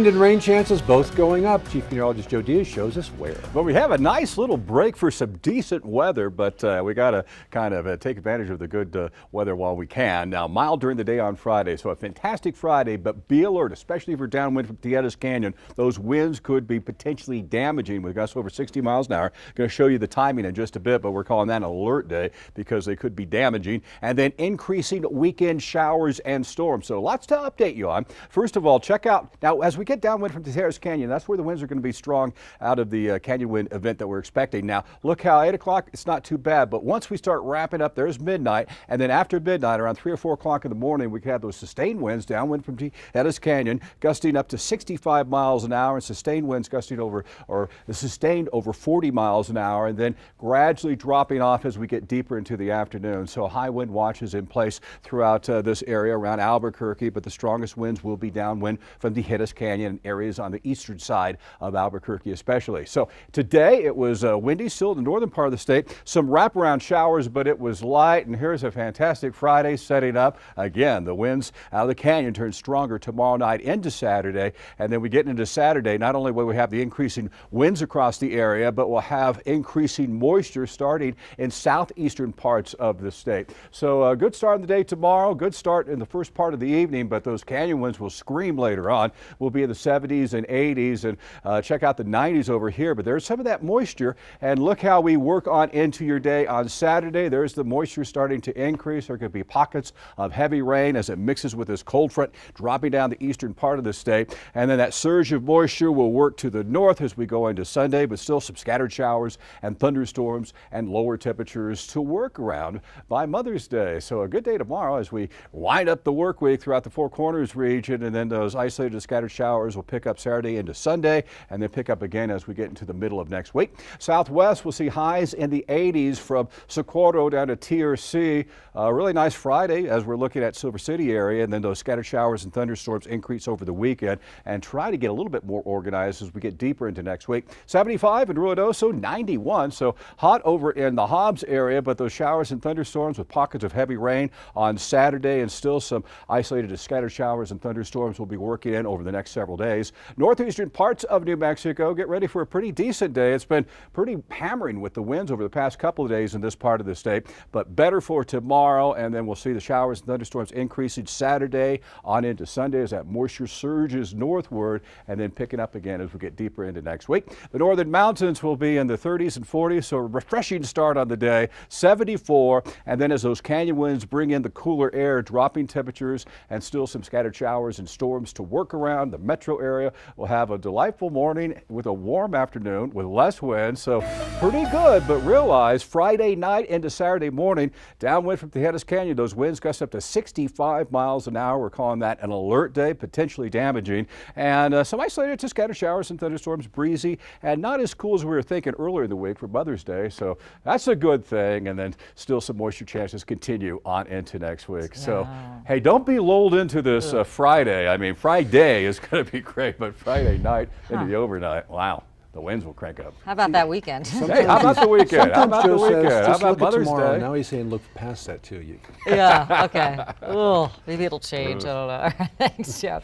Wind and rain chances both going up. Chief Meteorologist Joe Diaz shows us where. Well, we have a nice little break for some decent weather, but we got to kind of take advantage of the good weather while we can. Now, mild during the day on Friday, so a fantastic Friday, but be alert, especially for downwind from Tierras Canyon. Those winds could be potentially damaging with gusts over 60 miles an hour. Going to show you the timing in just a bit, but we're calling that an alert day because they could be damaging. And then increasing weekend showers and storms. So lots to update you on. First of all, check out, now as we get downwind from Tierras Canyon, that's where the winds are going to be strong out of the canyon wind event that we're expecting. Now, look how 8 o'clock, it's not too bad, but once we start wrapping up, there's midnight, and then after midnight, around 3 or 4 o'clock in the morning, we can have those sustained winds downwind from Tierras Canyon, gusting up to 65 miles an hour, and sustained winds gusting over, or sustained over 40 miles an hour, and then gradually dropping off as we get deeper into the afternoon. So high wind watch is in place throughout this area around Albuquerque, but the strongest winds will be downwind from the Tierras Canyon areas on the eastern side of Albuquerque especially. So today it was windy still in the northern part of the state. Some wraparound showers, but it was light, and here's a fantastic Friday setting up. Again, the winds out of the canyon turn stronger tomorrow night into Saturday, and then we get into Saturday, not only will we have the increasing winds across the area, but we'll have increasing moisture starting in southeastern parts of the state. So a good start of the day tomorrow, good start in the first part of the evening, but those canyon winds will scream later on. We'll be in the 70s and 80s, and check out the 90s over here, but there's some of that moisture, and look how we work on into your day on Saturday. There's the moisture starting to increase. There could be pockets of heavy rain as it mixes with this cold front dropping down the eastern part of the state, and then that surge of moisture will work to the north as we go into Sunday, but still some scattered showers and thunderstorms and lower temperatures to work around by Mother's Day. So a good day tomorrow as we wind up the work week throughout the Four Corners region, and then those isolated scattered showers will pick up Saturday into Sunday, and then pick up again as we get into the middle of next week. Southwest will see highs in the 80s from Socorro down to TRC. A really nice Friday as we're looking at Silver City area, and then those scattered showers and thunderstorms increase over the weekend and try to get a little bit more organized as we get deeper into next week. 75 in Ruidoso, 91, so hot over in the Hobbs area, but those showers and thunderstorms with pockets of heavy rain on Saturday, and still some isolated scattered showers and thunderstorms will be working in over the next several days. Northeastern parts of New Mexico, get ready for a pretty decent day. It's been pretty hammering with the winds over the past couple of days in this part of the state, but better for tomorrow, and then we'll see the showers and thunderstorms increasing Saturday on into Sunday as that moisture surges northward, and then picking up again as we get deeper into next week. The northern mountains will be in the 30s and 40s, so a refreshing start on the day, 74, and then as those canyon winds bring in the cooler air, dropping temperatures and still some scattered showers and storms to work around. The metro area will have a delightful morning with a warm afternoon with less wind, so pretty good, but realize Friday night into Saturday morning, downwind from the Tierras Canyon, those winds gust up to 65 miles an hour. We're calling that an alert day, potentially damaging, and some isolated to scattered showers and thunderstorms, breezy, and not as cool as we were thinking earlier in the week for Mother's Day, so that's a good thing, and then still some moisture chances continue on into next week. Yeah. So, hey, don't be lulled into this Friday. I mean, Friday is going to be great, but Friday night into the overnight, wow. The winds will crank up. How about that weekend? Hey, how about the weekend? How about the weekend? How about Mother's Day? Now he's saying look past that too. Yeah, okay. Oh, maybe it'll change. I don't know. Thanks, Joe.